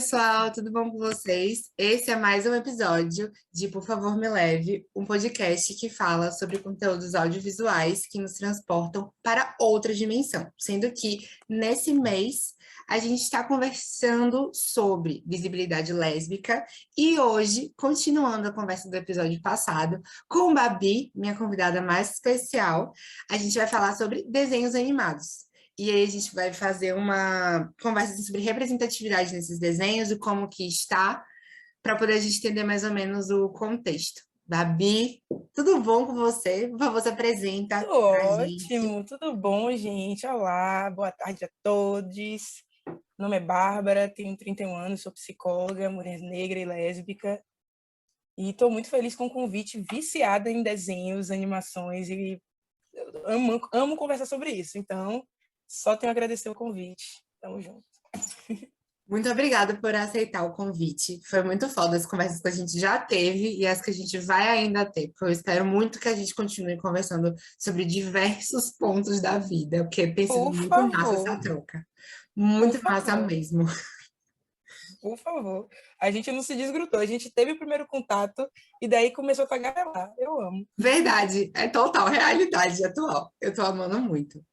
pessoal, tudo bom com vocês? Esse é mais um episódio de Por Favor Me Leve, um podcast que fala sobre conteúdos audiovisuais que nos transportam para outra dimensão. Sendo que nesse mês a gente está conversando sobre visibilidade lésbica e hoje, continuando a conversa do episódio passado, com Babi, minha convidada mais especial, a gente vai falar sobre desenhos animados. E aí a gente vai fazer uma conversa sobre representatividade nesses desenhos e como que está, para poder a gente entender mais ou menos o contexto. Babi, tudo bom com você? Por favor, se apresenta Tudo pra gente. ótimo, tudo bom, gente? Olá, boa tarde a todos. Meu nome é Bárbara, tenho 31 anos, sou psicóloga, mulher negra e lésbica. E estou muito feliz com o convite, viciada em desenhos, animações e amo conversar sobre isso. Então, só tenho a agradecer o convite. Tamo junto. Muito obrigada por aceitar o convite. Foi muito foda as conversas que a gente já teve e as que a gente vai ainda ter, porque eu espero muito que a gente continue conversando sobre diversos pontos da vida, porque tem sido Por muito massa favor, essa troca. por Muito massa favor, mesmo. por favor. A gente não se desgrudou, a gente teve o primeiro contato e daí começou a tagarelar. Eu amo. Verdade, é total realidade atual. Eu tô amando muito.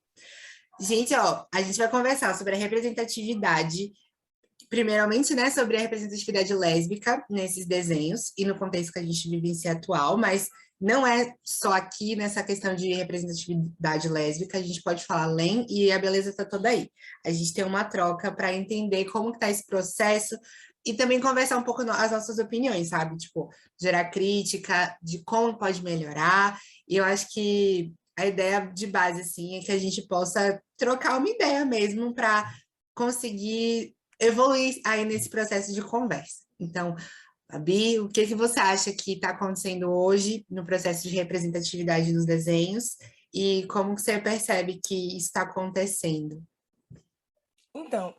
Gente, ó, a gente vai conversar sobre a representatividade, primeiramente, né, sobre a representatividade lésbica nesses desenhos e no contexto que a gente vive em si atual, mas não é só aqui nessa questão de representatividade lésbica, a gente pode falar além e a beleza está toda aí. A gente tem uma troca para entender como que tá esse processo e também conversar um pouco as nossas opiniões, sabe? Tipo, gerar crítica de como pode melhorar. E eu acho que a ideia de base, assim, é que a gente possa trocar uma ideia mesmo para conseguir evoluir aí nesse processo de conversa. Então, Fabi, o que que você acha que está acontecendo hoje no processo de representatividade dos desenhos e como que você percebe que está acontecendo? Então,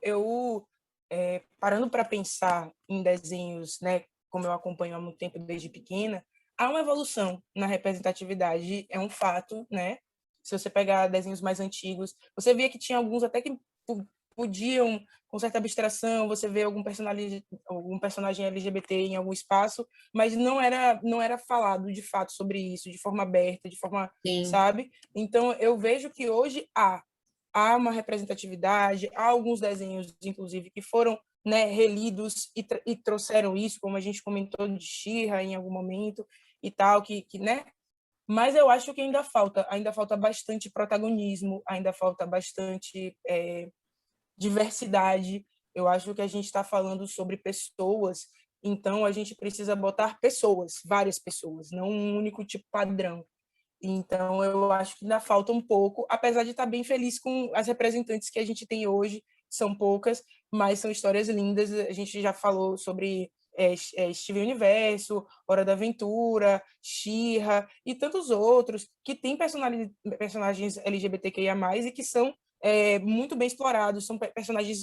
parando para pensar em desenhos, né, como eu acompanho há muito tempo desde pequena, há uma evolução na representatividade, é um fato, né? Se você pegar desenhos mais antigos, você via que tinha alguns até que podiam, com certa abstração, você vê algum personagem LGBT em algum espaço, mas não era falado de fato sobre isso, de forma aberta, de forma, Sim, sabe? Então, eu vejo que hoje há uma representatividade, há alguns desenhos, inclusive, que foram, né, relidos e trouxeram isso, como a gente comentou de She-Ra em algum momento e tal, né? Mas eu acho que ainda falta bastante protagonismo, ainda falta bastante diversidade. Eu acho que a gente está falando sobre pessoas, então a gente precisa botar pessoas, várias pessoas, não um único tipo padrão. Então, eu acho que ainda falta um pouco, apesar de estar bem feliz com as representantes que a gente tem hoje, são poucas, mas são histórias lindas. A gente já falou sobre Steven Universo, Hora da Aventura, She-Ra e tantos outros que têm personagens LGBTQIA+, e que são muito bem explorados, são personagens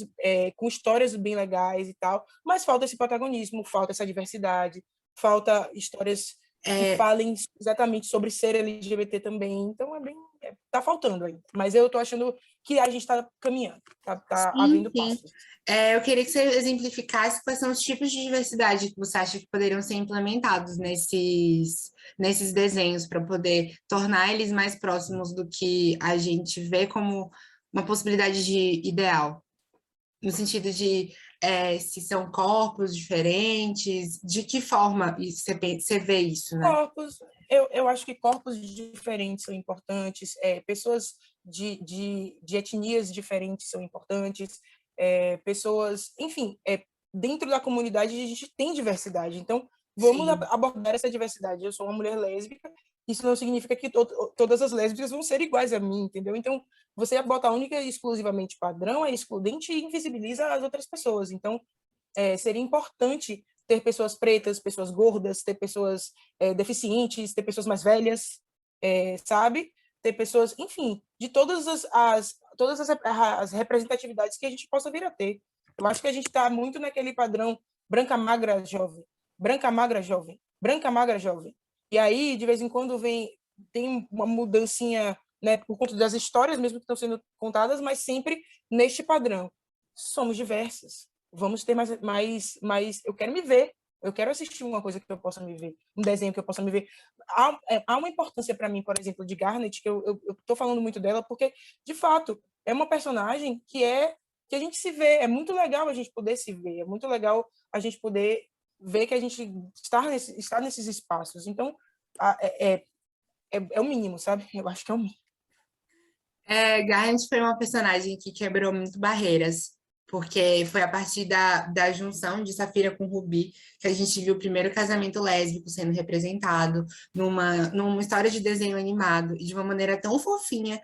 com histórias bem legais e tal, mas falta esse protagonismo, falta essa diversidade, falta histórias que é, falem exatamente sobre ser LGBT também. Então, tá faltando aí. Mas eu tô achando que a gente está caminhando, tá sim, havendo sim. passos. Eu queria que você exemplificasse quais são os tipos de diversidade que você acha que poderiam ser implementados nesses desenhos para poder tornar eles mais próximos do que a gente vê como uma possibilidade de ideal. No sentido de se são corpos diferentes, de que forma você vê isso, né? Corpos, eu acho que corpos diferentes são importantes, pessoas de etnias diferentes são importantes, pessoas, enfim, dentro da comunidade a gente tem diversidade, então vamos Sim, abordar essa diversidade. Eu sou uma mulher lésbica, isso não significa que todas as lésbicas vão ser iguais a mim, entendeu? Então, você bota única e exclusivamente padrão, é excludente e invisibiliza as outras pessoas. Então, seria importante ter pessoas pretas, pessoas gordas, ter pessoas deficientes, ter pessoas mais velhas, sabe? Ter pessoas, enfim, de todas as representatividades que a gente possa vir a ter. Eu acho que a gente está muito naquele padrão branca, magra, jovem, branca, magra, jovem, branca, magra, jovem. E aí, de vez em quando, tem uma mudancinha, né, por conta das histórias mesmo que estão sendo contadas, mas sempre neste padrão. Somos diversas, Vamos ter mais eu quero me ver. Eu quero assistir uma coisa que eu possa me ver, um desenho que eu possa me ver. Há uma importância para mim, por exemplo, de Garnet, que eu estou falando muito dela, porque, de fato, é uma personagem que a gente se vê. É muito legal a gente poder se ver, é muito legal a gente poder ver que a gente está nesses espaços. Então, é o mínimo, sabe? Eu acho que é o mínimo. Garnet foi uma personagem que quebrou muito barreiras, porque foi a partir da junção de Safira com Rubi que a gente viu o primeiro casamento lésbico sendo representado numa história de desenho animado e de uma maneira tão fofinha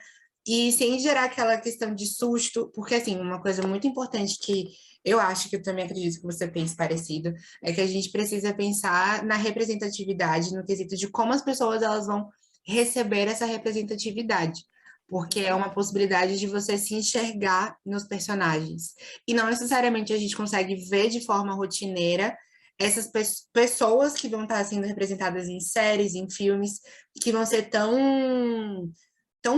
e sem gerar aquela questão de susto, porque assim, uma coisa muito importante que eu acho que eu também acredito que você pense parecido, é que a gente precisa pensar na representatividade, no quesito de como as pessoas elas vão receber essa representatividade porque é uma possibilidade de você se enxergar nos personagens. E não necessariamente a gente consegue ver de forma rotineira essas pessoas que vão estar sendo representadas em séries, em filmes, que vão ser tão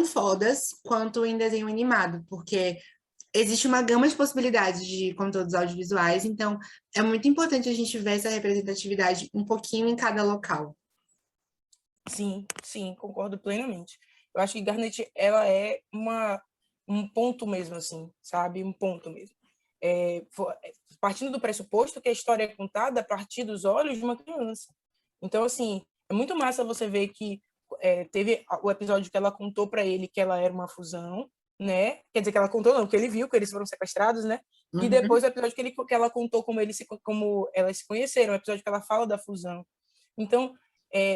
fodas quanto em desenho animado, porque existe uma gama de possibilidades de conteúdos audiovisuais, então é muito importante a gente ver essa representatividade um pouquinho em cada local. Sim, sim, concordo plenamente. Eu acho que Garnet, ela é um ponto mesmo, assim, sabe? Um ponto mesmo. Partindo do pressuposto que a história é contada a partir dos olhos de uma criança. Então, assim, é muito massa você ver que teve o episódio que ela contou para ele que ela era uma fusão, né? Quer dizer que ela contou não, que ele viu que eles foram sequestrados, né? E Uhum. depois o episódio que ela contou como elas se conheceram, o episódio que ela fala da fusão. Então,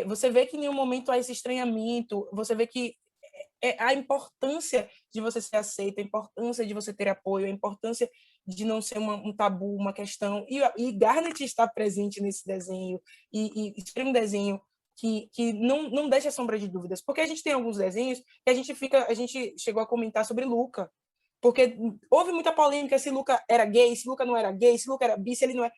você vê que em nenhum momento há esse estranhamento, você vê que a importância de você ser aceito, a importância de você ter apoio, a importância de não ser um tabu, uma questão. E Garnet está presente nesse desenho, e ser um desenho que não deixa sombra de dúvidas, porque a gente tem alguns desenhos que a gente chegou a comentar sobre Luca, porque houve muita polêmica se Luca era gay, se Luca não era gay, se Luca era bi, se ele não é.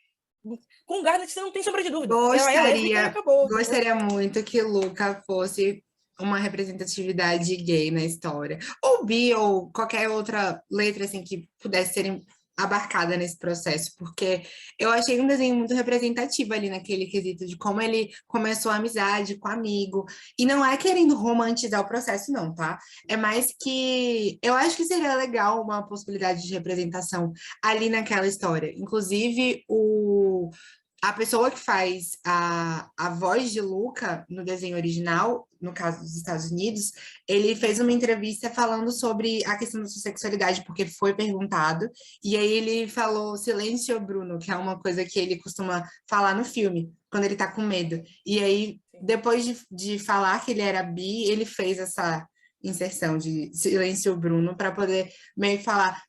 Com Garnet você não tem sombra de dúvida. Ela é lésbica e acabou. Gostaria muito que Luca fosse uma representatividade gay na história. Ou bi, ou qualquer outra letra assim que pudesse ser abarcada nesse processo, porque eu achei um desenho muito representativo ali naquele quesito de como ele começou a amizade com o amigo. E não é querendo romantizar o processo, não, tá? É mais que eu acho que seria legal uma possibilidade de representação ali naquela história. Inclusive, a pessoa que faz a voz de Luca no desenho original, no caso dos Estados Unidos, ele fez uma entrevista falando sobre a questão da sua sexualidade, porque foi perguntado, e aí ele falou silêncio, Bruno, que é uma coisa que ele costuma falar no filme, quando ele tá com medo. E aí, depois de falar que ele era bi, ele fez essa inserção de silêncio, Bruno, para poder meio que falar,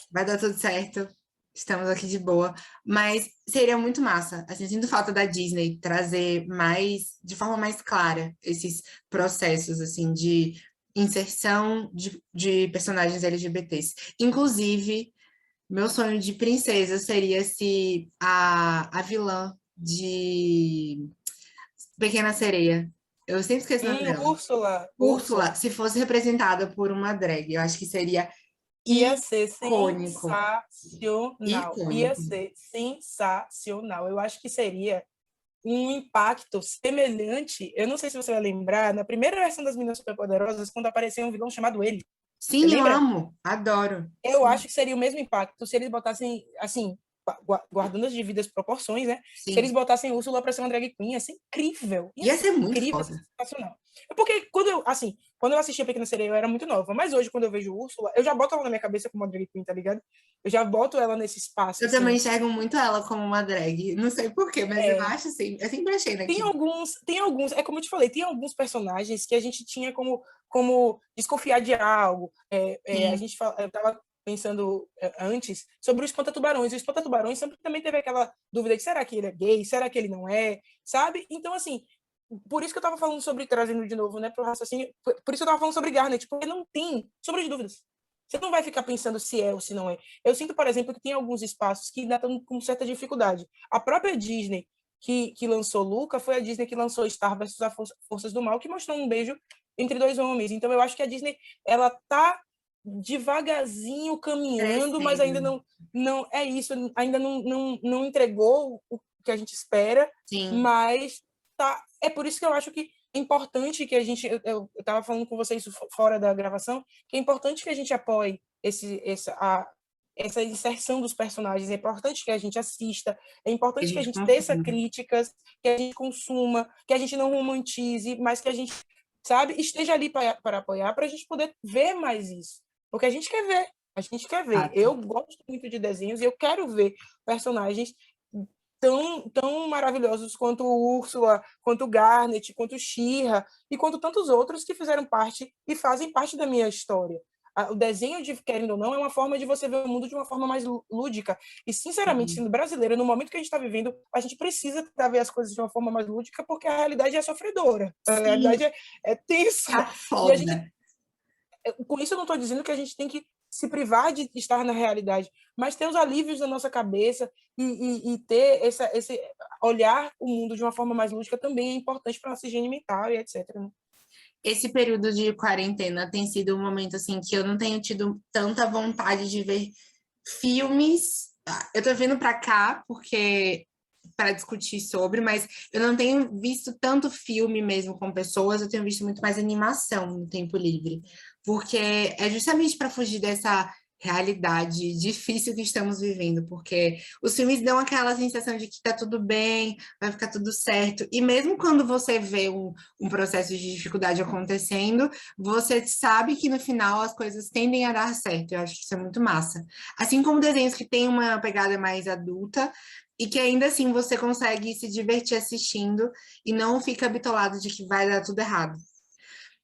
vai dar tudo certo, estamos aqui de boa, mas seria muito massa. Assim, eu sinto falta da Disney trazer mais, de forma mais clara, esses processos assim de inserção de personagens LGBTs. Inclusive, meu sonho de princesa seria se a vilã de Pequena Sereia, eu sempre esqueço o nome dela, Úrsula. Úrsula, se fosse representada por uma drag, eu acho que seria Ia ser icônico. sensacional. Ia Icônico. ser sensacional. Eu acho que seria um impacto semelhante. Eu não sei se você vai lembrar, na primeira versão das Meninas Superpoderosas, quando apareceu um vilão chamado ele. Você Sim, eu lembra? amo, adoro. Eu Sim, acho que seria o mesmo impacto se eles botassem, assim, guardando as devidas proporções, né? Se eles sim. botassem Úrsula para ser uma drag queen, ia ser incrível. Ia Ia ser ser muito incrível, ia ser foda. sensacional. É porque quando eu assistia Pequena Sereia, eu era muito nova. Mas hoje, quando eu vejo Úrsula, eu já boto ela na minha cabeça como uma drag queen, tá ligado? Eu já boto ela nesse espaço, Eu também assim. enxergo muito ela como uma drag. Não sei por quê, mas eu É, acho assim, eu sempre achei naquilo. é como eu te falei, tem alguns personagens que a gente tinha como desconfiar de algo. Sim. Eu estava pensando antes sobre o Espanta-Tubarões. O Espanta-Tubarões sempre também teve aquela dúvida de será que ele é gay, será que ele não é, sabe? Então, assim, por isso que eu estava falando sobre, trazendo de novo, né, para o raciocínio, por isso que eu estava falando sobre Garnet, porque não tem sombra de dúvidas. Você não vai ficar pensando se é ou se não é. Eu sinto, por exemplo, que tem alguns espaços que ainda estão com certa dificuldade. A própria Disney, que lançou Luca, foi a Disney que lançou Star versus as Forças do Mal, que mostrou um beijo entre dois homens. Então, eu acho que a Disney, ela tá devagarzinho caminhando, mas ainda Crescendo. não é isso, ainda não entregou o que a gente espera, Sim, mas tá, é por isso que eu acho que é importante que a gente, eu estava falando com vocês fora da gravação, que é importante que a gente apoie essa inserção dos personagens, é importante que a gente assista, é a importante que a gente gente teça confia. críticas, que a gente consuma, que a gente não romantize, mas que a gente, sabe, esteja ali para apoiar, para a gente poder ver mais isso. Porque a gente quer ver, a gente quer ver. Fato. Eu gosto muito de desenhos e eu quero ver personagens tão maravilhosos quanto o Úrsula, quanto o Garnet, quanto o She-Ra e quanto tantos outros que fizeram parte e fazem parte da minha história. O desenho, de querendo ou não, é uma forma de você ver o mundo de uma forma mais lúdica. E, sinceramente, Sim. sendo brasileira, no momento que a gente está vivendo, a gente precisa tentar ver as coisas de uma forma mais lúdica, porque a realidade é sofredora. A Sim, realidade é tensa. tá E a gente, foda. com isso, eu não estou dizendo que a gente tem que se privar de estar na realidade, mas ter os alívios na nossa cabeça e ter esse olhar o mundo de uma forma mais lúdica também é importante para a nossa higiene mental e etc. Né? Esse período de quarentena tem sido um momento assim que eu não tenho tido tanta vontade de ver filmes. Eu tô vindo para cá porque para discutir sobre, mas eu não tenho visto tanto filme mesmo com pessoas, eu tenho visto muito mais animação no tempo livre, porque é justamente para fugir dessa realidade difícil que estamos vivendo, porque os filmes dão aquela sensação de que tá tudo bem, vai ficar tudo certo, e mesmo quando você vê um processo de dificuldade acontecendo, você sabe que no final as coisas tendem a dar certo. Eu acho que isso é muito massa. Assim como desenhos que têm uma pegada mais adulta e que ainda assim você consegue se divertir assistindo e não fica bitolado de que vai dar tudo errado.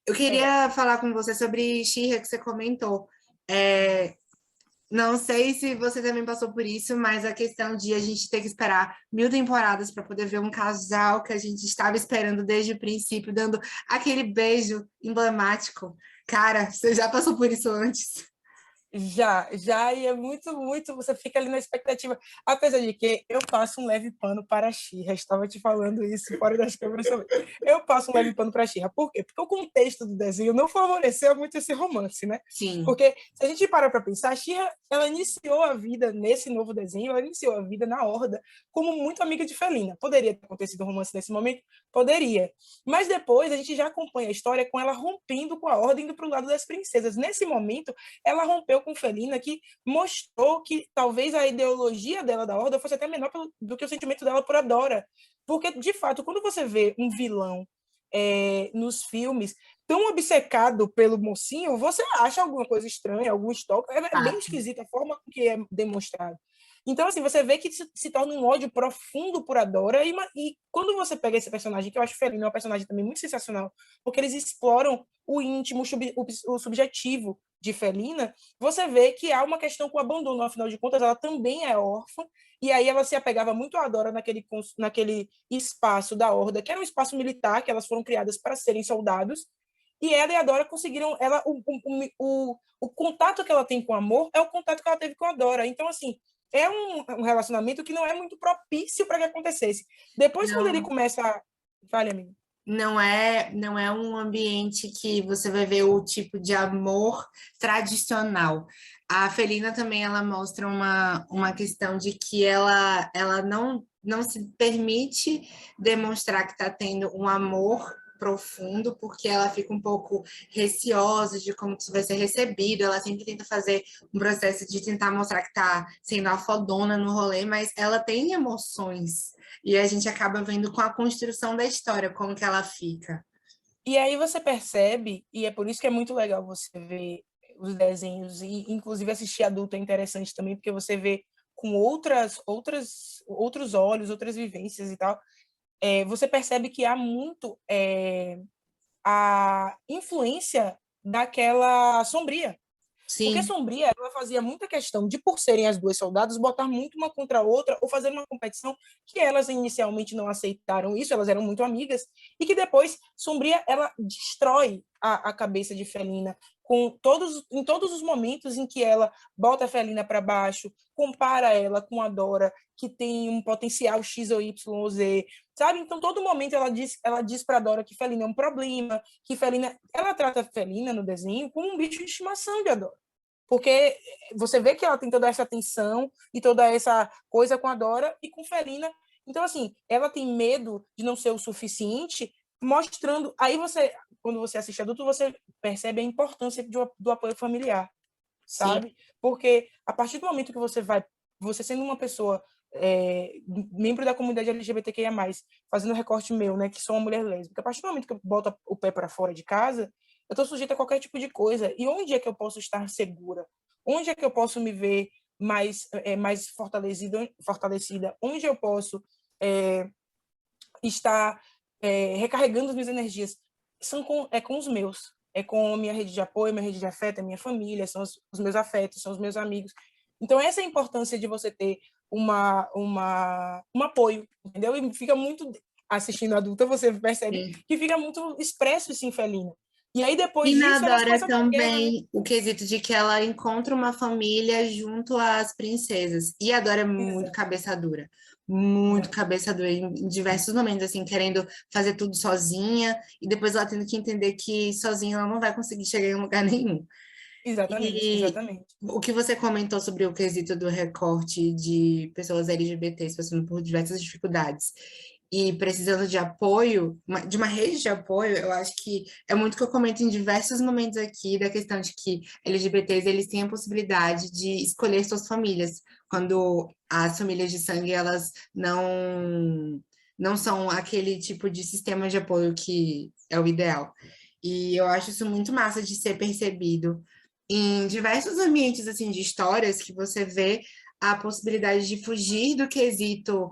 Eu É, queria falar com você sobre She-Ra que você comentou. É, não sei se você também passou por isso, mas a questão de a gente ter que esperar 1000 temporadas para poder ver um casal que a gente estava esperando desde o princípio, dando aquele beijo emblemático. Cara, você já passou por isso antes? já, e é muito, você fica ali na expectativa. Apesar de que eu passo um leve pano para a She-Ra, estava te falando isso fora das câmeras também. Eu passo um leve pano para a She-Ra. Por quê? Porque o contexto do desenho não favoreceu muito esse romance, né? Sim, Porque se a gente parar para pensar, a She-Ra, ela iniciou a vida nesse novo desenho, ela iniciou a vida na Horda como muito amiga de Felina. Poderia ter acontecido um romance nesse momento? Poderia. Mas depois a gente já acompanha a história com ela rompendo com a Horda, indo para o lado das princesas. Nesse momento, ela rompeu com Felina, que mostrou que talvez a ideologia dela da Horda fosse até menor do que o sentimento dela por Adora. Porque, de fato, quando você vê um vilão nos filmes tão obcecado pelo mocinho, você acha alguma coisa estranha, algum estoque. É bem fato. esquisita a forma que é demonstrado. Então, assim, você vê que se torna um ódio profundo por Adora. E quando você pega esse personagem, que eu acho Felina é um personagem também muito sensacional, porque eles exploram o íntimo, o subjetivo de Felina, você vê que há uma questão com o abandono, afinal de contas, ela também é órfã, e aí ela se apegava muito a Adora naquele espaço da Horda, que era um espaço militar, que elas foram criadas para serem soldados, e ela e a Dora conseguiram, o contato que ela tem com o amor é o contato que ela teve com a Dora. Então, assim, é um relacionamento que não é muito propício para que acontecesse. Depois, quando ele Não, começa a... Vale, amigo. não é um ambiente que você vai ver o tipo de amor tradicional. A Felina também ela mostra uma questão de que ela não se permite demonstrar que está tendo um amor profundo, porque ela fica um pouco receosa de como isso vai ser recebido. Ela sempre tenta fazer um processo de tentar mostrar que está sendo a fodona no rolê, mas ela tem emoções. E a gente acaba vendo com a construção da história como que ela fica. E aí você percebe, e é por isso que é muito legal você ver os desenhos, e inclusive assistir adulto é interessante também, porque você vê com outros olhos, outras vivências e tal. Você percebe que há muito a influência daquela Sombria. Porque Sim, Sombria, ela fazia muita questão de, por serem as duas soldadas, botar muito uma contra a outra ou fazer uma competição que elas inicialmente não aceitaram isso, elas eram muito amigas, e que depois Sombria, ela destrói a cabeça de Felina em todos os momentos em que ela bota a Felina para baixo, compara ela com a Dora, que tem um potencial X ou Y ou Z, sabe? Então, todo momento ela diz para Dora que Felina é um problema, que Felina, ela trata a Felina no desenho como um bicho de estimação de Adora. Porque você vê que ela tem toda essa tensão e toda essa coisa com a Dora e com Felina. Então, assim, ela tem medo de não ser o suficiente, mostrando... Aí você, quando você assiste adulto, você percebe a importância do apoio familiar, Sim. sabe? Porque a partir do momento que você sendo uma pessoa membro da comunidade LGBTQIA+, fazendo recorte meu, né, que sou uma mulher lésbica, a partir do momento que eu boto o pé para fora de casa, eu estou sujeita a qualquer tipo de coisa. E onde é que eu posso estar segura? Onde é que eu posso me ver mais fortalecida? Onde eu posso estar recarregando as minhas energias? Com os meus. É com a minha rede de apoio, minha rede de afeto, a minha família, são os meus afetos, são os meus amigos. Então, essa é a importância de você ter um apoio, entendeu? E fica muito, assistindo adulta, você percebe Sim. que fica muito expresso isso em Felina. E aí, E depois na disso, elas Dora começam a ter guerra, né? também o quesito de que ela encontra uma família junto às princesas. E a Dora é muito Exato, cabeça dura. Muito exato. cabeça dura, em diversos momentos, assim, querendo fazer tudo sozinha, e depois ela tendo que entender que sozinha ela não vai conseguir chegar em lugar nenhum. Exatamente, E exatamente. o que você comentou sobre o quesito do recorte de pessoas LGBTs passando por diversas dificuldades e precisando de apoio, de uma rede de apoio, eu acho que é muito que eu comento em diversos momentos aqui da questão de que LGBTs eles têm a possibilidade de escolher suas famílias, quando as famílias de sangue elas não são aquele tipo de sistema de apoio que é o ideal. E eu acho isso muito massa de ser percebido em diversos ambientes assim de histórias que você vê a possibilidade de fugir do quesito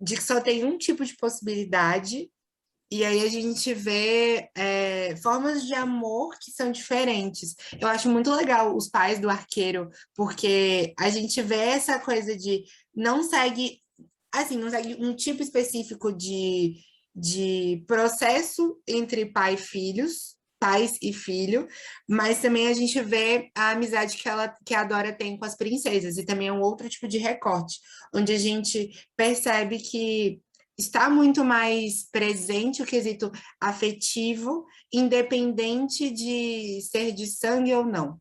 de que só tem um tipo de possibilidade, e aí a gente vê formas de amor que são diferentes. Eu acho muito legal os pais do arqueiro, porque a gente vê essa coisa de não segue, assim, não segue um tipo específico de processo entre pai e filhos, pais e filho, mas também a gente vê a amizade que a Dora tem com as princesas, e também é um outro tipo de recorte, onde a gente percebe que está muito mais presente o quesito afetivo, independente de ser de sangue ou não.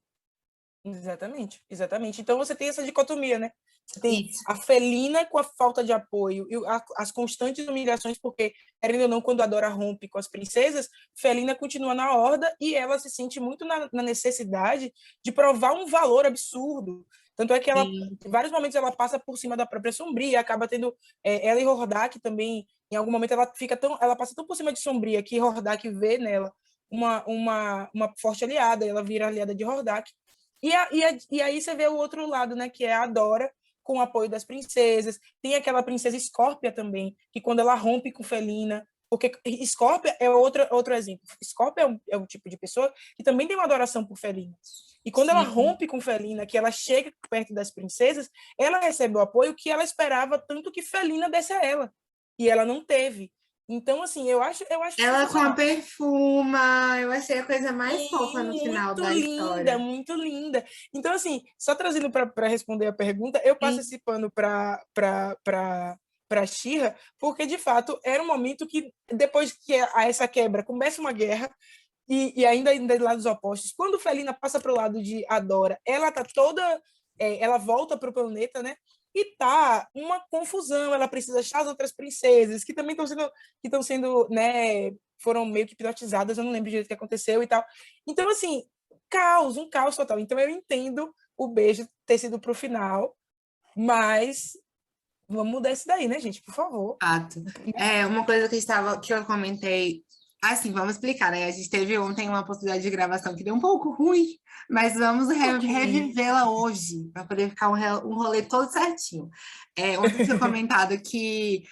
Exatamente, exatamente. Então você tem essa dicotomia, né? Você tem Isso. a Felina com a falta de apoio e as constantes humilhações, porque, querendo ou não, quando a Dora rompe com as princesas, Felina continua na horda e ela se sente muito na necessidade de provar um valor absurdo. Tanto é que ela, Sim, em vários momentos, ela passa por cima da própria Sombria, acaba tendo ela e Hordak também. Em algum momento ela passa tão por cima de Sombria que Hordak vê nela uma forte aliada, ela vira aliada de Hordak. E aí você vê o outro lado, né, que é a Dora, com o apoio das princesas. Tem aquela princesa Escórpia também, que quando ela rompe com Felina, porque Escórpia é outro exemplo. Escórpia é um tipo de pessoa que também tem uma adoração por Felina. E quando ela sim. rompe com Felina, que ela chega perto das princesas, ela recebe o apoio que ela esperava tanto que Felina desse a ela. E ela não teve. Então, assim, eu acho Ela com a sensacional. perfuma, eu achei a coisa mais fofa no Sim, final muito da linda, história. muito linda. Então, assim, só trazendo para responder a pergunta, eu passo Sim, esse pano para Shira, porque de fato era um momento que, depois que essa quebra começa uma guerra, e ainda de lados opostos, quando Felina passa para o lado de Adora, ela tá toda. Ela volta para o planeta, né? E tá uma confusão, ela precisa achar as outras princesas, que também estão sendo, né, foram meio que hipnotizadas, eu não lembro direito o que aconteceu e tal. Então, assim, um caos total. Então, eu entendo o beijo ter sido pro final, mas vamos mudar isso daí, né, gente? Por favor. fato. É uma coisa que eu comentei. Assim, vamos explicar, né? A gente teve ontem uma possibilidade de gravação que deu um pouco ruim, mas vamos Um pouquinho. revivê-la hoje, para poder ficar um rolê todo certinho. Ontem eu tinha comentado que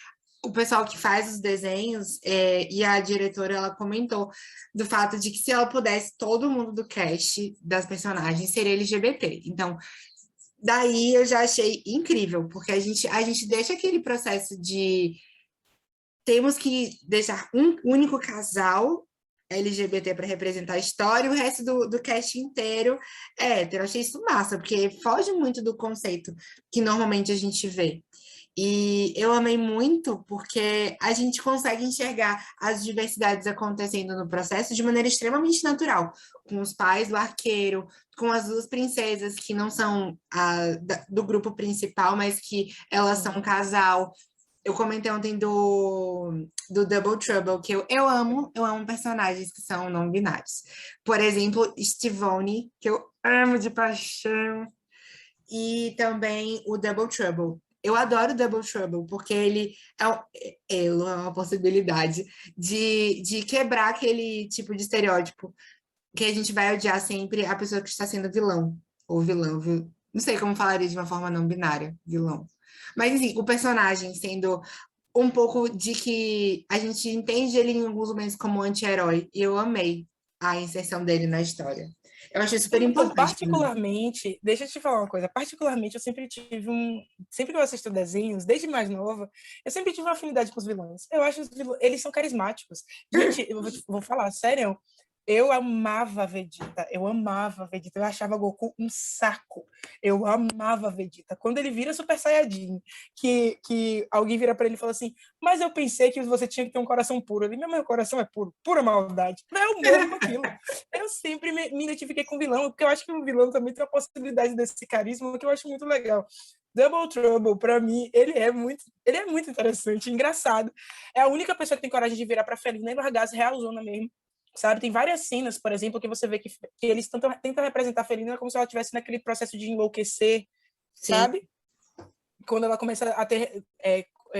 o pessoal que faz os desenhos e a diretora, ela comentou do fato de que se ela pudesse, todo mundo do cast das personagens seria LGBT. Então, daí eu já achei incrível, porque a gente deixa aquele processo de temos que deixar um único casal LGBT para representar a história e o resto do cast inteiro é hétero. Eu achei isso massa, porque foge muito do conceito que normalmente a gente vê. E eu amei muito porque a gente consegue enxergar as diversidades acontecendo no processo de maneira extremamente natural, com os pais do arqueiro, com as duas princesas que não são do grupo principal, mas que elas são um Sim. casal. Eu comentei ontem do Double Trouble, que eu amo personagens que são não binários. Por exemplo, Stivone, que eu amo de paixão, e também o Double Trouble. Eu adoro o Double Trouble, porque ele é uma possibilidade de quebrar aquele tipo de estereótipo que a gente vai odiar sempre a pessoa que está sendo vilão, ou vilão, não sei como falaria de uma forma não binária, vilão. Mas, assim, o personagem sendo um pouco de que a gente entende ele em alguns momentos como anti-herói, e eu amei a inserção dele na história. Eu achei super Então, importante para mim. particularmente, deixa eu te falar uma coisa, particularmente eu sempre tive sempre que eu assisto desenhos, desde mais nova, eu sempre tive uma afinidade com os vilões. Eu acho os vilões, eles são carismáticos. Gente, vou falar, sério, eu amava a Vegeta, eu achava Goku um saco. Eu amava a Vegeta. Quando ele vira Super Saiyajin, que alguém vira para ele e fala assim: "Mas eu pensei que você tinha que ter um coração puro". Ele: "Meu coração é puro, pura maldade". Eu morro com aquilo. Eu sempre me identifiquei com o vilão, porque eu acho que o vilão também tem a possibilidade desse carisma, que eu acho muito legal. Double Trouble, para mim, ele é muito interessante, engraçado. É a única pessoa que tem coragem de virar para Felina e largar as realzona mesmo, sabe? Tem várias cenas, por exemplo, que você vê que eles tentam representar a Felina como se ela estivesse naquele processo de enlouquecer, Sim. sabe? Quando ela começa a ter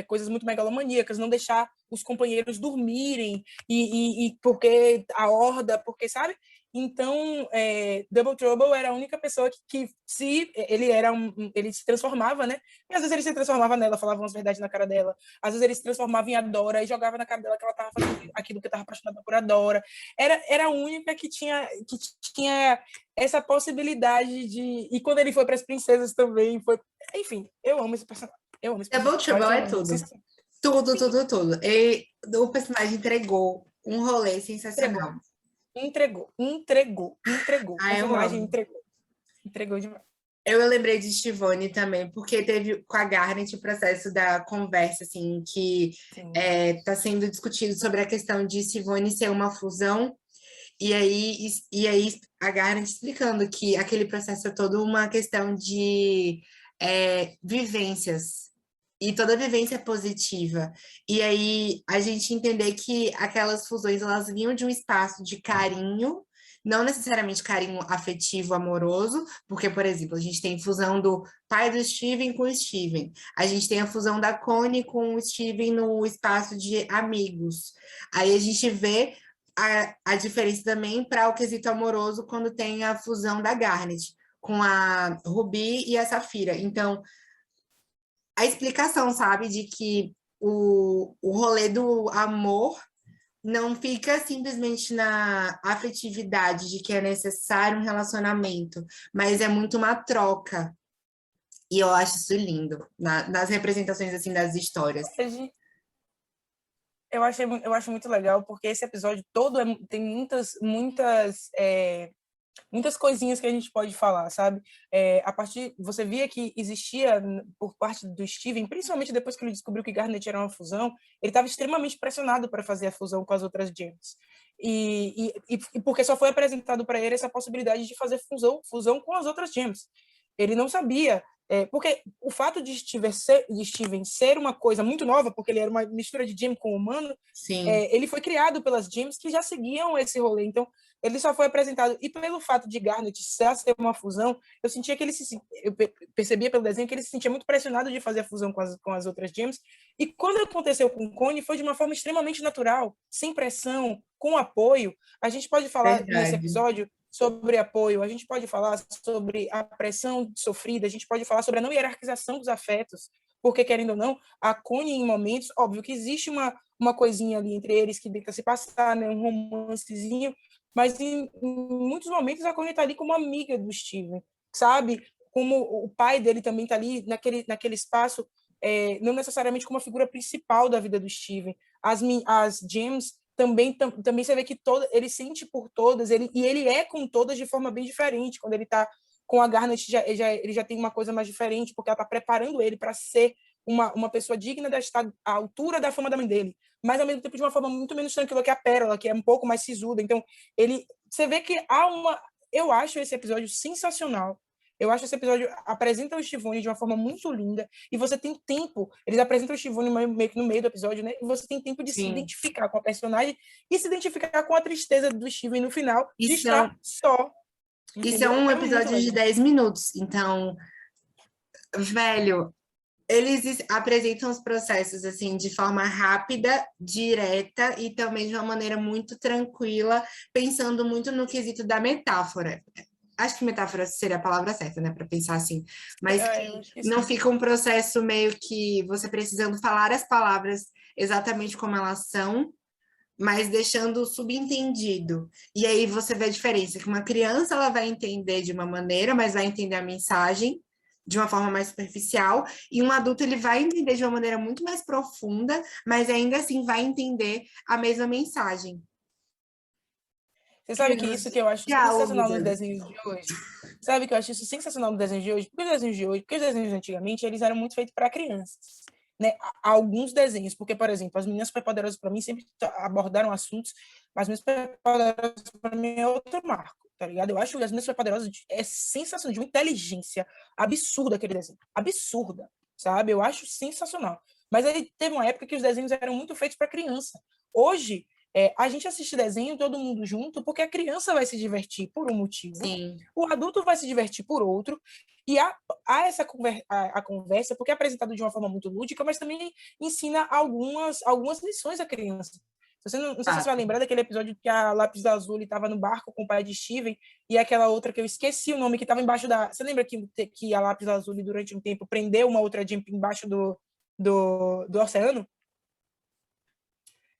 coisas muito megalomaníacas, não deixar os companheiros dormirem, e porque a horda, porque, sabe? Então, Double Trouble era a única pessoa que se ele era ele se transformava, né? E às vezes ele se transformava nela, falava umas verdades na cara dela. Às vezes ele se transformava em Adora e jogava na cara dela que ela estava fazendo aquilo que estava apaixonada por Adora. Era a única que tinha essa possibilidade de... E quando ele foi para as princesas também, foi... Enfim, eu amo esse personagem. Eu amo esse Double personagem. Eu Trouble acho é tudo. sensacional. Tudo, Sim, tudo, tudo. E o personagem entregou um rolê entregou. sensacional. Entregou. O Ah, eu personagem amo. entregou. Entregou demais. Eu lembrei de Stivone também, porque teve com a Garnet o processo da conversa, assim, que Sim. está sendo discutido sobre a questão de Stivone ser uma fusão, e aí a Garnet explicando que aquele processo é todo uma questão de vivências, e toda vivência é positiva. E aí a gente entender que aquelas fusões, elas vinham de um espaço de carinho, não necessariamente carinho afetivo, amoroso, porque, por exemplo, a gente tem fusão do pai do Steven com o Steven. A gente tem a fusão da Connie com o Steven no espaço de amigos. Aí a gente vê a diferença também para o quesito amoroso quando tem a fusão da Garnet com a Ruby e a Safira. Então, a explicação, sabe, de que o rolê do amor não fica simplesmente na afetividade de que é necessário um relacionamento, mas é muito uma troca. E eu acho isso lindo, nas representações, assim, das histórias. Eu acho muito legal, porque esse episódio todo tem muitas coisinhas que a gente pode falar, sabe? A partir, você via que existia por parte do Steven, principalmente depois que ele descobriu que Garnet era uma fusão, ele estava extremamente pressionado para fazer a fusão com as outras gems. E porque só foi apresentado para ele essa possibilidade de fazer fusão com as outras gems. Ele não sabia, porque o fato de Steven ser uma coisa muito nova, porque ele era uma mistura de gem com humano, Sim, ele foi criado pelas gems que já seguiam esse rolê. Então, ele só foi apresentado. E pelo fato de Garnet ser uma fusão, eu sentia que eu percebia pelo desenho que ele se sentia muito pressionado de fazer a fusão com as outras gems. E quando aconteceu com o Cone, foi de uma forma extremamente natural, sem pressão, com apoio. A gente pode falar nesse verdade. episódio sobre apoio, a gente pode falar sobre a pressão sofrida, a gente pode falar sobre a não hierarquização dos afetos, porque, querendo ou não, a Connie, em momentos, óbvio que existe uma coisinha ali entre eles que tenta se passar, né, um romancezinho, mas em muitos momentos a Connie está ali como amiga do Steven, sabe? Como o pai dele também está ali naquele espaço, não necessariamente como a figura principal da vida do Steven. As Gems também você vê que ele sente por todas, e ele é com todas de forma bem diferente. Quando ele está com a Garnet, ele já tem uma coisa mais diferente, porque ela está preparando ele para ser uma pessoa digna de estar à altura da fama da mãe dele, mas ao mesmo tempo de uma forma muito menos tranquila que a Pérola, que é um pouco mais sisuda. Então, você vê que há uma... Eu acho esse episódio sensacional. Eu acho esse episódio apresenta o Schiavone de uma forma muito linda, e você tem tempo, eles apresentam o Schiavone meio que no meio do episódio, né? E você tem tempo de se identificar com a personagem e se identificar com a tristeza do Steven no final, de estar só. Isso é um episódio de 10 minutos. Então, velho, eles apresentam os processos assim de forma rápida, direta e também de uma maneira muito tranquila, pensando muito no quesito da metáfora. Acho que metáfora seria a palavra certa, né, para pensar assim, mas que não fica um processo meio que você precisando falar as palavras exatamente como elas são, mas deixando subentendido. E aí você vê a diferença, que uma criança ela vai entender de uma maneira, mas vai entender a mensagem de uma forma mais superficial, e um adulto ele vai entender de uma maneira muito mais profunda, mas ainda assim vai entender a mesma mensagem. Você sabe que isso que eu acho sensacional nos desenhos de hoje? Sabe que eu acho isso sensacional nos desenhos de hoje? Porque os desenhos de antigamente, eles eram muito feitos para crianças. Né? Alguns desenhos, porque, por exemplo, as Meninas Superpoderosas, para mim, sempre abordaram assuntos, mas as Meninas Superpoderosas, para mim, é outro marco, tá ligado? Eu acho que as Meninas Superpoderosas é sensacional, de uma inteligência absurda aquele desenho. Absurda, sabe? Eu acho sensacional. Mas aí teve uma época que os desenhos eram muito feitos para criança. Hoje, a gente assiste desenho todo mundo junto porque a criança vai se divertir por um motivo, Sim. O adulto vai se divertir por outro, e há essa conversa, porque é apresentado de uma forma muito lúdica, mas também ensina algumas lições à criança. Você não sei se você vai lembrar daquele episódio que a Lápis Lazuli estava no barco com o pai de Steven, e aquela outra que eu esqueci o nome, que estava embaixo da... Você lembra que a Lápis Lazuli, durante um tempo, prendeu uma outra Jump embaixo do oceano?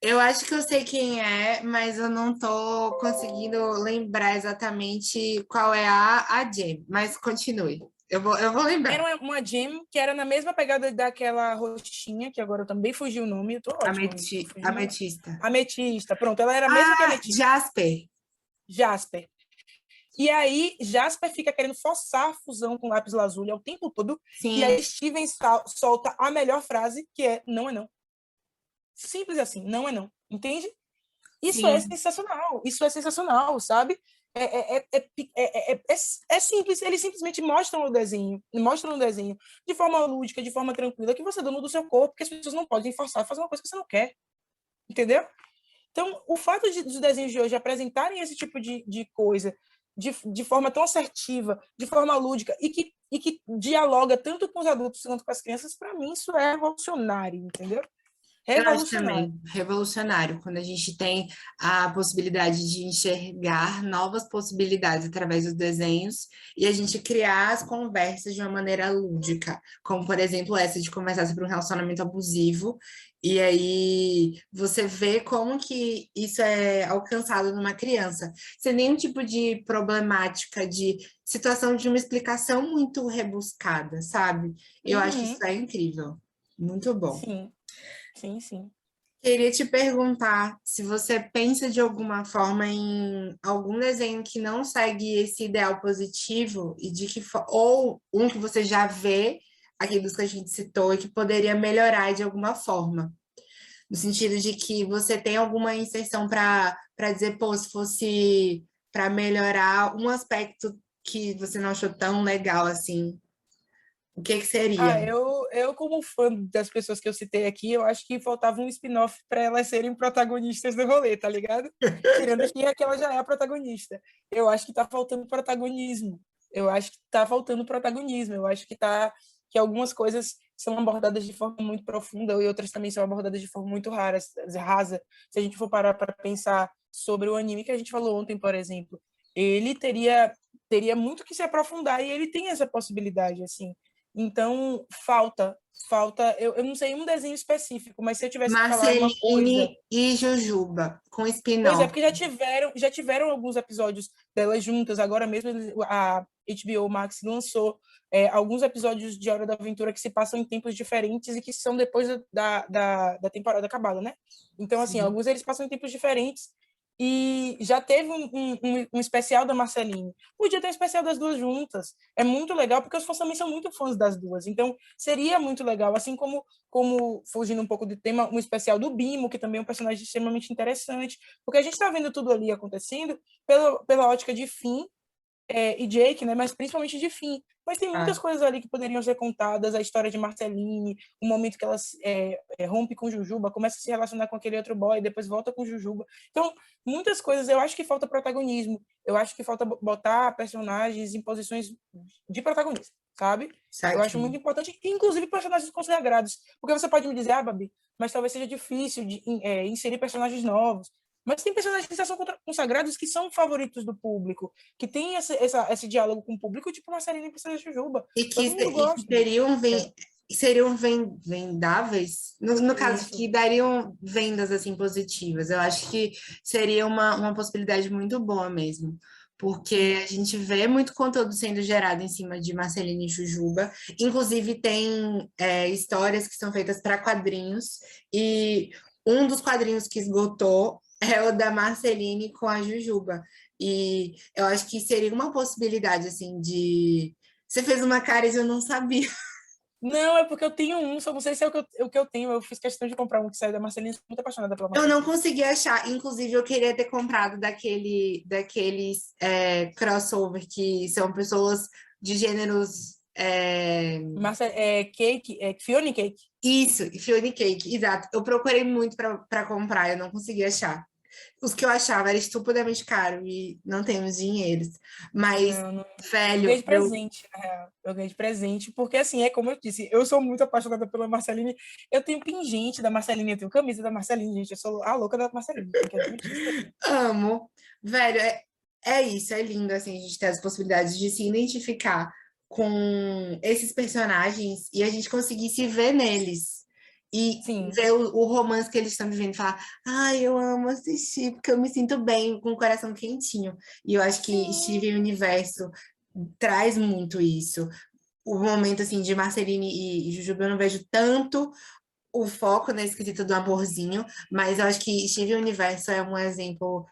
Eu acho que eu sei quem é, mas eu não tô conseguindo lembrar exatamente qual é a Jam, mas continue. Eu vou lembrar. Era uma Jam que era na mesma pegada daquela roxinha, que agora eu também fugi o nome, eu tô ótimo. Ametista. Ametista, pronto, ela era a mesma que a Ametista. Jasper. E aí, Jasper fica querendo forçar a fusão com Lápis Lazuli o tempo todo, Sim. E aí Steven solta a melhor frase, que é, não é não. Simples assim, não é não. Entende? Isso é sensacional, sabe? É simples, eles simplesmente mostram no desenho de forma lúdica, de forma tranquila, que você é dono do seu corpo, que as pessoas não podem forçar a fazer uma coisa que você não quer. Entendeu? Então, o fato dos desenhos de hoje apresentarem esse tipo de coisa de forma tão assertiva, de forma lúdica, e que dialoga tanto com os adultos quanto com as crianças, para mim isso é revolucionário, entendeu? Eu acho também revolucionário, quando a gente tem a possibilidade de enxergar novas possibilidades através dos desenhos e a gente criar as conversas de uma maneira lúdica, como, por exemplo, essa de conversar sobre um relacionamento abusivo, e aí você vê como que isso é alcançado numa criança, sem nenhum tipo de problemática, de situação de uma explicação muito rebuscada, sabe? Eu acho que isso é incrível, muito bom. Sim. Queria te perguntar se você pensa de alguma forma em algum desenho que não segue esse ideal positivo e ou um que você já vê, aqui dos que a gente citou, e que poderia melhorar de alguma forma. No sentido de que você tem alguma inserção para dizer, pô, se fosse para melhorar um aspecto que você não achou tão legal assim, o que seria? Eu, como fã das pessoas que eu citei aqui, eu acho que faltava um spin-off para elas serem protagonistas do rolê, tá ligado? Tirando que ela já é a protagonista. Eu acho que tá faltando protagonismo. Eu acho que algumas coisas são abordadas de forma muito profunda e outras também são abordadas de forma muito rasa. Se a gente for parar para pensar sobre o anime que a gente falou ontem, por exemplo, ele teria muito que se aprofundar e ele tem essa possibilidade, assim. Então, falta. Eu não sei um desenho específico, mas se eu tivesse que falar uma coisa... e Jujuba, com spin-off. Pois é, porque já tiveram alguns episódios delas juntas. Agora mesmo a HBO Max lançou alguns episódios de Hora da Aventura que se passam em tempos diferentes e que são depois da temporada acabada, né? Então, assim, alguns eles passam em tempos diferentes E já teve um especial da Marceline. Podia ter um especial das duas juntas. É muito legal, porque os fãs também são muito fãs das duas. Então, seria muito legal. Assim como fugindo um pouco do tema, um especial do Bimo, que também é um personagem extremamente interessante. Porque a gente está vendo tudo ali acontecendo pela ótica de Finn e Jake, né? Mas principalmente de Finn. Mas tem muitas coisas ali que poderiam ser contadas, a história de Marceline, o momento que ela rompe com Jujuba, começa a se relacionar com aquele outro boy, depois volta com Jujuba. Então, muitas coisas, eu acho que falta protagonismo, eu acho que falta botar personagens em posições de protagonismo, sabe? Eu acho muito importante, inclusive personagens consagrados, porque você pode me dizer, Babi, mas talvez seja difícil de inserir personagens novos, mas tem personagens que já são consagrados que são favoritos do público, que tem esse diálogo com o público, tipo Marceline e Princesa Jujuba. Todo mundo gosta. Seriam vendáveis, no caso, que dariam vendas assim positivas. Eu acho que seria uma possibilidade muito boa mesmo. Porque a gente vê muito conteúdo sendo gerado em cima de Marceline e Jujuba. Inclusive, tem histórias que são feitas para quadrinhos, e um dos quadrinhos que esgotou é o da Marceline com a Jujuba. E eu acho que seria uma possibilidade, assim, de... Você fez uma cara e eu não sabia. Não, é porque eu tenho um, só não sei se é o que eu tenho. Eu fiz questão de comprar um que saiu da Marceline, sou muito apaixonada pela Eu Marceline. não consegui achar. Inclusive, eu queria ter comprado daqueles crossover que são pessoas de gêneros. Cake, Fiona Cake. Isso, Fiona Cake, exato. Eu procurei muito para comprar, eu não consegui achar. Os que eu achava era estupidamente caro e não temos dinheiros. Mas, Não, eu ganhei velho, de presente, na real. Eu ganhei de presente, porque assim, é como eu disse, eu sou muito apaixonada pela Marceline. Eu tenho pingente da Marceline, eu tenho camisa da Marceline, gente. Eu sou a louca da Marceline, tem que admitir isso aí. amo. Velho, é isso, é lindo assim, a gente ter as possibilidades de se identificar com esses personagens e a gente conseguir se ver neles. E Sim, ver o romance que eles estão vivendo e falar, ai, eu amo assistir, porque eu me sinto bem, com o coração quentinho. E eu acho que sim, Steven Universo traz muito isso. O momento, assim, de Marceline e Jujuba, eu não vejo tanto o foco nesse quesito do amorzinho, mas eu acho que Steven Universo é um exemplo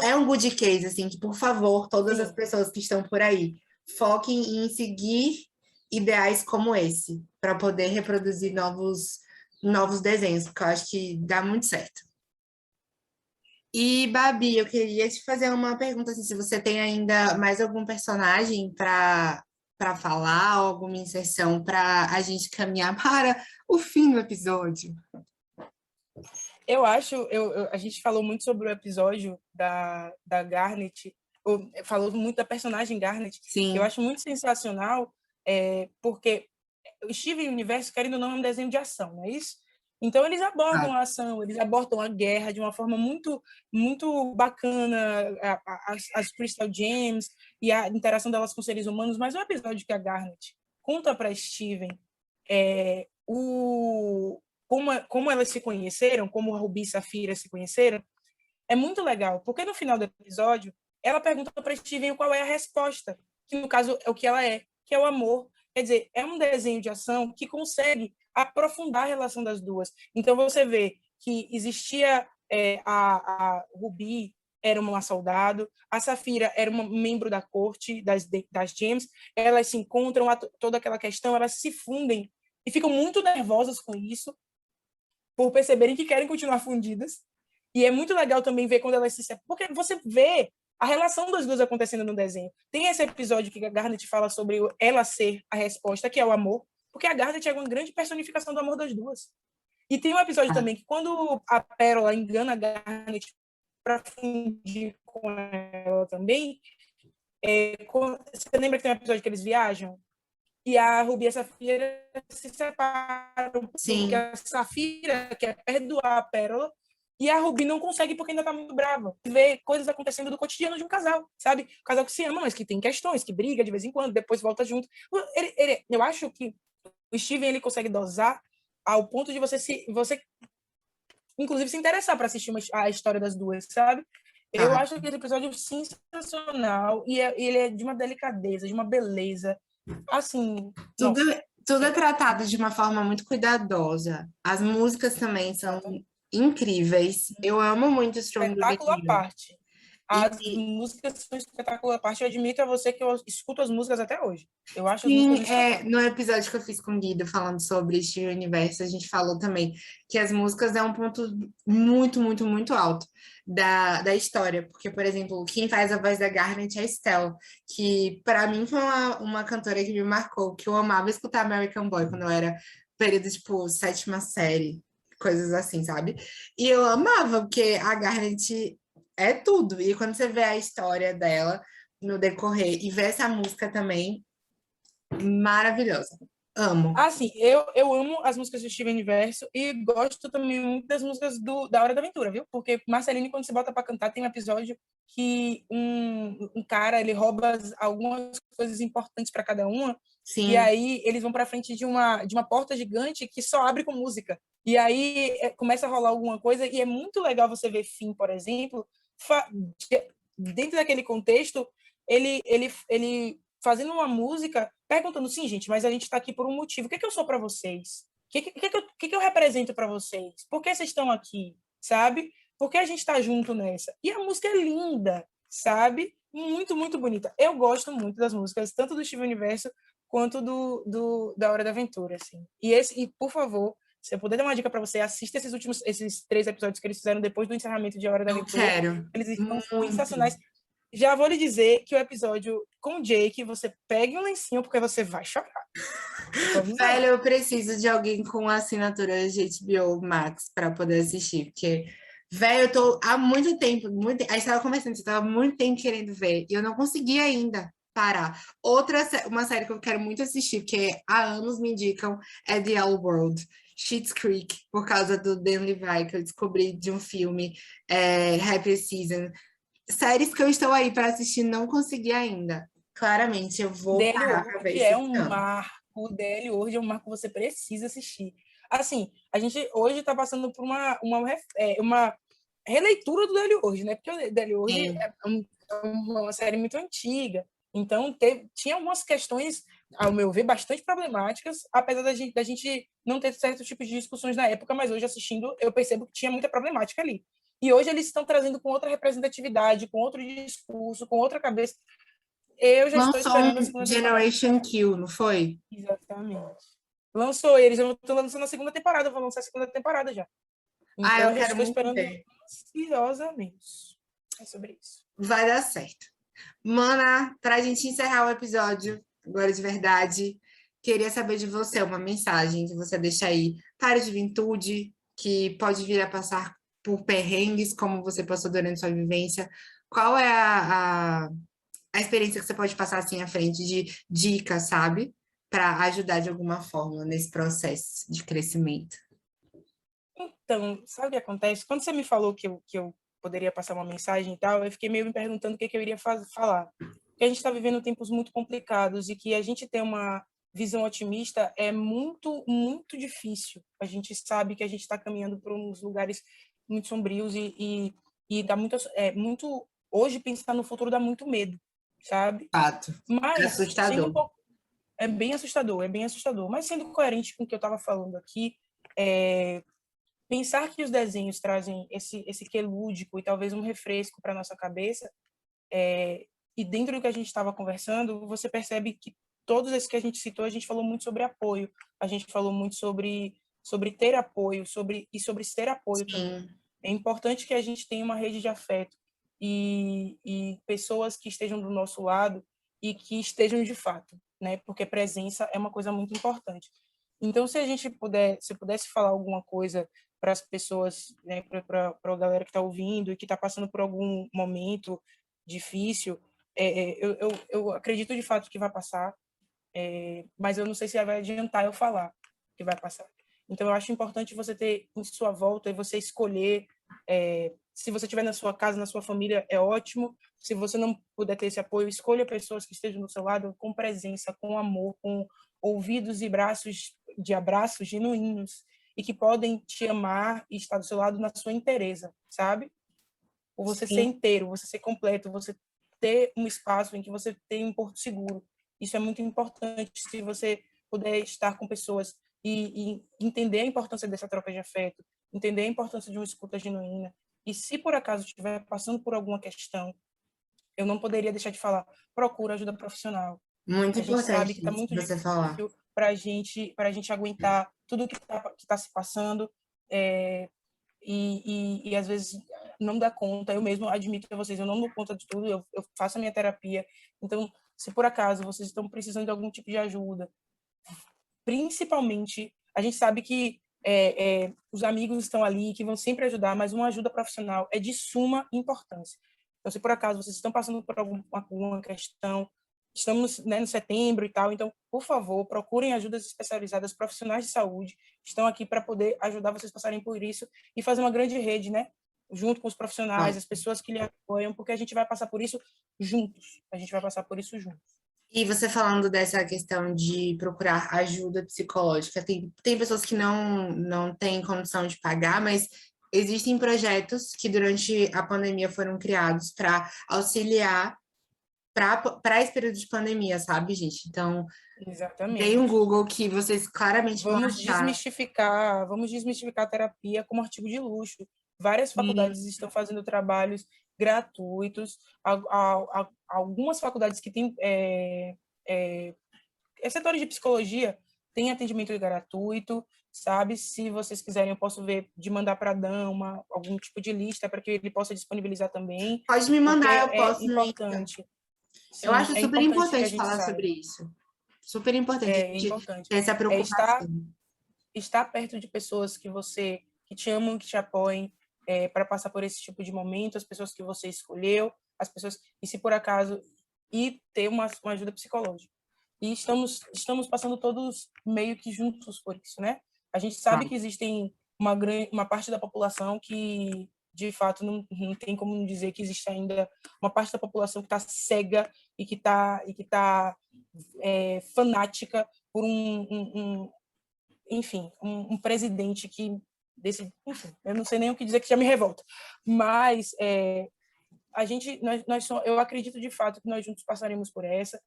é um good case, assim, que, por favor, todas as sim. pessoas que estão por aí foquem em seguir ideais como esse, para poder reproduzir novos desenhos, porque eu acho que dá muito certo. E, Babi, eu queria te fazer uma pergunta, assim, se você tem ainda mais algum personagem para falar, alguma inserção para a gente caminhar para o fim do episódio. Eu acho, a gente falou muito sobre o episódio da Garnet, falou muito da personagem Garnet, eu Sim, acho muito sensacional, porque o Steven Universo, querendo ou não, é um desenho de ação, não é isso? Então, eles abordam claro. a ação, eles abordam a guerra de uma forma muito, muito bacana, as Crystal Gems e a interação delas com seres humanos, mas o episódio que a Garnet conta para Steven como elas se conheceram, como a Ruby e Safira se conheceram, é muito legal, porque no final do episódio, ela pergunta para Steven qual é a resposta, que no caso é o que ela é, que é o amor. Quer dizer, é um desenho de ação que consegue aprofundar a relação das duas. Então você vê que existia a Ruby era uma soldado, a Safira era uma membro da corte das Gems, elas se encontram, toda aquela questão, elas se fundem e ficam muito nervosas com isso, por perceberem que querem continuar fundidas. E é muito legal também ver quando elas se separam, porque você vê a relação das duas acontecendo no desenho. Tem esse episódio que a Garnet fala sobre ela ser a resposta, que é o amor, porque a Garnet é uma grande personificação do amor das duas. E tem um episódio também que quando a Pérola engana a Garnet para fundir com ela também, você lembra que tem um episódio que eles viajam? E a Ruby e a Safira se separam, porque Sim, a Safira quer perdoar a Pérola e a Ruby não consegue porque ainda tá muito brava. Vê coisas acontecendo do cotidiano de um casal, sabe? Um casal que se ama, mas que tem questões, que briga de vez em quando, depois volta junto. Eu acho que o Steven ele consegue dosar ao ponto de você inclusive se interessar para assistir a história das duas, sabe? Eu tá. acho aquele episódio sensacional e ele é de uma delicadeza, de uma beleza. Assim, Tudo, nossa. tudo é É, tratado de uma forma muito cuidadosa. As músicas também são exatamente. incríveis. Eu amo muito Strong Loving Espetáculo à You. parte. As E músicas são espetáculo à parte. Eu admito a você que eu escuto as músicas até hoje. Eu acho as músicas sim, um espetáculo. no episódio que eu fiz com o Guido falando sobre Steven Universo, a gente falou também que as músicas é um ponto muito, muito, muito alto da história. Porque, por exemplo, quem faz a voz da Garnet é a Estelle, que para mim foi uma cantora que me marcou, que eu amava escutar American Boy quando eu era período, tipo, sétima série, coisas assim, sabe? E eu amava, porque a Garnet é tudo. E quando você vê a história dela no decorrer e vê essa música também. Maravilhosa. Amo. Assim, eu amo as músicas do Steven Universo e gosto também muito das músicas da Hora da Aventura, viu? Porque Marceline, quando você bota pra cantar, tem um episódio que um cara, ele rouba algumas coisas importantes para cada uma, e Sim. aí eles vão pra frente de uma porta gigante que só abre com música. E aí começa a rolar alguma coisa, e é muito legal você ver Finn, por exemplo, dentro daquele contexto, ele fazendo uma música, perguntando, sim, gente, mas a gente está aqui por um motivo. O que é que eu sou para vocês? O que eu represento para vocês? Por que vocês estão aqui? Sabe? Por que a gente está junto nessa? E a música é linda, sabe? Muito, muito bonita. Eu gosto muito das músicas, tanto do Steven Universo quanto da Hora da Aventura, assim. E por favor, se eu puder dar uma dica para você, assista esses 3 episódios que eles fizeram depois do encerramento de Hora da Eu Aventura. quero. Eles estão Muito. sensacionais. Já vou lhe dizer que o episódio com o Jake, você pegue um lencinho, porque você vai chorar. Eu tô Velho, avisando. eu preciso de alguém com assinatura de HBO Max para poder assistir, porque, velho, eu tô há a gente tava conversando, eu tava há muito tempo querendo ver, e eu não consegui ainda parar. Uma série que eu quero muito assistir, porque há anos me indicam, é The All World. Schitt's Creek, por causa do Dan Levy, que eu descobri de um filme, Happy Season. Séries que eu estou aí para assistir, não consegui ainda. Claramente, eu vou DL parar para ver World isso é esse um ano. marco. O DL World é um marco que você precisa assistir. Assim, a gente hoje está passando por uma releitura do DL World, né? Porque o DL World Sim. é uma série muito antiga. Então, tinha algumas questões, ao meu ver, bastante problemáticas, apesar da gente não ter certos tipos de discussões na época, mas hoje assistindo, eu percebo que tinha muita problemática ali. E hoje eles estão trazendo com outra representatividade, com outro discurso, com outra cabeça. Eu já estou Lançou esperando a um segunda temporada. Generation Q, não foi? Exatamente. Lançou, eles estão lançando a segunda temporada, vão lançar a segunda temporada já. Ah, Então eu eu já quero estou muito esperando ver. ansiosamente. É sobre isso. Vai dar certo. Mana, para a gente encerrar o episódio, agora de verdade, queria saber de você uma mensagem que você deixa aí para a juventude, que pode vir a passar por perrengues, como você passou durante sua vivência. Qual é a experiência que você pode passar assim à frente de dicas, sabe? Para ajudar de alguma forma nesse processo de crescimento. Então, sabe o que acontece? Quando você me falou que eu poderia passar uma mensagem e tal, eu fiquei meio me perguntando o que eu iria falar. Porque a gente está vivendo tempos muito complicados e que a gente ter uma visão otimista é muito, muito difícil. A gente sabe que a gente está caminhando por uns lugares muito sombrios e dá muito. Hoje, pensar no futuro dá muito medo, sabe? Fato. É Mas, sendo um assustador. pouco. É bem assustador, é bem assustador. Mas sendo coerente com o que eu estava falando aqui, é, pensar que os desenhos trazem esse quê lúdico e talvez um refresco para nossa cabeça, e dentro do que a gente estava conversando, você percebe que todos esses que a gente citou, a gente falou muito sobre apoio, a gente falou muito sobre ter apoio, sobre ser apoio também. Sim, É importante que a gente tenha uma rede de afeto e pessoas que estejam do nosso lado e que estejam de fato, né? Porque presença é uma coisa muito importante. Então, se eu pudesse falar alguma coisa para as pessoas, né, para a galera que está ouvindo e que está passando por algum momento difícil, eu acredito de fato que vai passar, mas eu não sei se vai adiantar eu falar que vai passar. Então, eu acho importante você ter em sua volta e você escolher. Se você estiver na sua casa, na sua família, é ótimo. Se você não puder ter esse apoio, escolha pessoas que estejam do seu lado com presença, com amor, com ouvidos e braços de abraços genuínos e que podem te amar e estar do seu lado na sua inteireza, sabe? Ou você ser sim. inteiro, você ser completo, você ter um espaço em que você tem um porto seguro. Isso é muito importante. Se você puder estar com pessoas e entender a importância dessa troca de afeto entender a importância de uma escuta genuína. E se por acaso estiver passando por alguma questão, eu não poderia deixar de falar, procura ajuda profissional. Muito A gente sabe que importante está isso muito que você falar. difícil para a gente aguentar tudo que tá se passando, e às vezes não dá conta. Eu mesmo admito a vocês, eu não dou conta de tudo, eu faço a minha terapia. Então, se por acaso vocês estão precisando de algum tipo de ajuda, principalmente, a gente sabe que os amigos estão ali, que vão sempre ajudar, mas uma ajuda profissional é de suma importância. Então, se por acaso vocês estão passando por alguma questão, estamos, né, no setembro e tal, então, por favor, procurem ajudas especializadas, profissionais de saúde, estão aqui para poder ajudar vocês a passarem por isso e fazer uma grande rede, né? Junto com os profissionais, as pessoas que lhe apoiam, porque a gente vai passar por isso juntos. A gente vai passar por isso juntos. E você falando dessa questão de procurar ajuda psicológica, tem pessoas que não têm condição de pagar, mas existem projetos que durante a pandemia foram criados para auxiliar para esse período de pandemia, sabe, gente? Então, tem um Exatamente. Google que vocês claramente vão achar. Vamos desmistificar a terapia como artigo de luxo. Várias Sim, faculdades estão fazendo trabalhos gratuitos, algumas faculdades que têm setores de psicologia têm atendimento gratuito, sabe? Se vocês quiserem, eu posso ver de mandar para a Dan algum tipo de lista para que ele possa disponibilizar também, pode me porque mandar, eu é posto no Insta. importante. Eu Sim, acho é super importante que a importante gente falar saiba. sobre isso. Super importante a É gente importante. ter essa É preocupação. estar perto de pessoas que te amam, que te apoiem, para passar por esse tipo de momento, as pessoas que você escolheu, as pessoas, e se por acaso, e ter uma ajuda psicológica. E estamos passando todos meio que juntos por isso, né? A gente sabe que existem uma parte da população que, de fato, não tem como dizer que existe ainda uma parte da população que está cega e que está fanática por enfim, um presidente que enfim, eu não sei nem o que dizer, que já me revolta, mas a gente, eu acredito de fato que nós juntos passaremos por essa,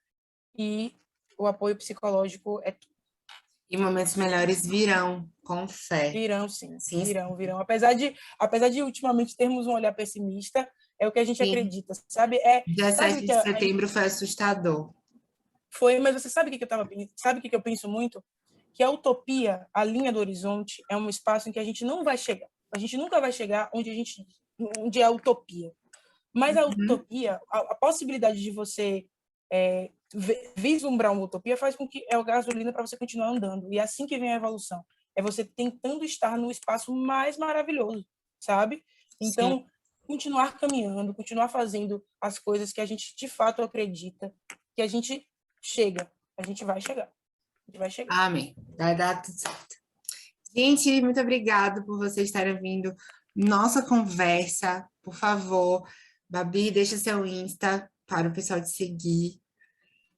e o apoio psicológico E momentos melhores virão, com fé. virão, sim, Sim, virão. Apesar de ultimamente termos um olhar pessimista, é o que a gente sim. acredita, sabe? Dia Sabe o 7 que de setembro foi assustador. foi, mas você sabe o que eu tava, sabe o que eu penso muito? Que a utopia, a linha do horizonte, é um espaço em que a gente não vai chegar. A gente nunca vai chegar onde é a utopia. Mas a Uhum. utopia, a possibilidade de você vislumbrar uma utopia faz com que é o gasolina para você continuar andando. E é assim que vem a evolução. É você tentando estar no espaço mais maravilhoso, sabe? Sim. Então, continuar caminhando, continuar fazendo as coisas que a gente de fato acredita, que a gente chega, a gente vai chegar. A gente vai chegar. Amém. Vai dar tudo certo. Gente, muito obrigada por vocês estarem vindo nossa conversa. Por favor, Babi, deixa seu Insta para o pessoal te seguir.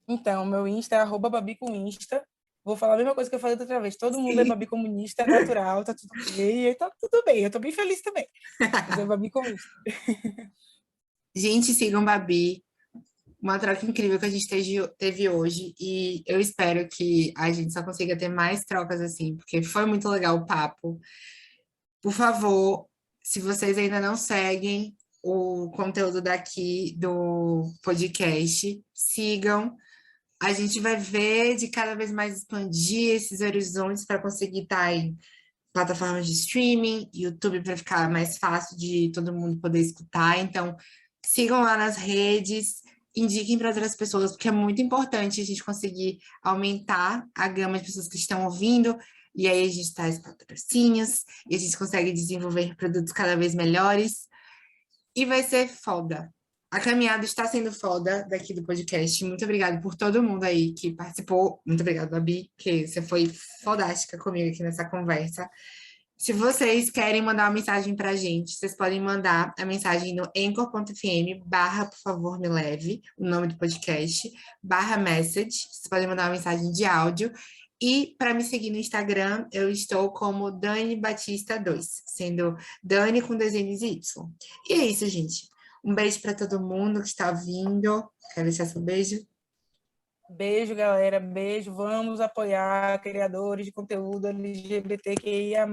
Então, meu Insta é @babicominsta. Vou falar a mesma coisa que eu falei da outra vez. Todo mundo é Sim. Babi comunista, é natural, tá tudo bem. E tá tudo bem, eu tô bem feliz também. Mas é Babi comunista. Gente, sigam Babi. Uma troca incrível que a gente teve hoje. E eu espero que a gente só consiga ter mais trocas assim, porque foi muito legal o papo. Por favor, se vocês ainda não seguem o conteúdo daqui do podcast, sigam. A gente vai ver de cada vez mais expandir esses horizontes para conseguir estar em plataformas de streaming, YouTube para ficar mais fácil de todo mundo poder escutar. Então, sigam lá nas redes, indiquem para outras pessoas, porque é muito importante a gente conseguir aumentar a gama de pessoas que estão ouvindo, e aí a gente traz patrocínios, e a gente consegue desenvolver produtos cada vez melhores, e vai ser foda. A caminhada está sendo foda daqui do podcast. Muito obrigada por todo mundo aí que participou. Muito obrigada, Babi, que você foi fodástica comigo aqui nessa conversa. Se vocês querem mandar uma mensagem pra gente, vocês podem mandar a mensagem no anchor.fm por favor me leve, o nome do podcast, message. Vocês podem mandar uma mensagem de áudio. E para me seguir no Instagram, eu estou como Dani Batista 2, sendo Dani com dois N's e Y. E é isso, gente. Um beijo para todo mundo que está vindo. Quero deixar seu beijo. Beijo, galera. Beijo. Vamos apoiar criadores de conteúdo LGBTQIA+.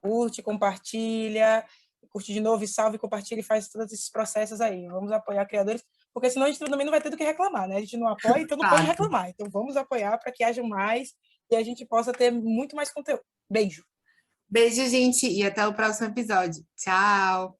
curte, compartilha, curte de novo e salve, compartilha e faz todos esses processos aí. Vamos apoiar criadores, porque senão a gente também não vai ter do que reclamar, né? A gente não apoia, então não pode Fato. reclamar. Então vamos apoiar para que haja mais e a gente possa ter muito mais conteúdo. Beijo! Beijo, gente, e até o próximo episódio. Tchau!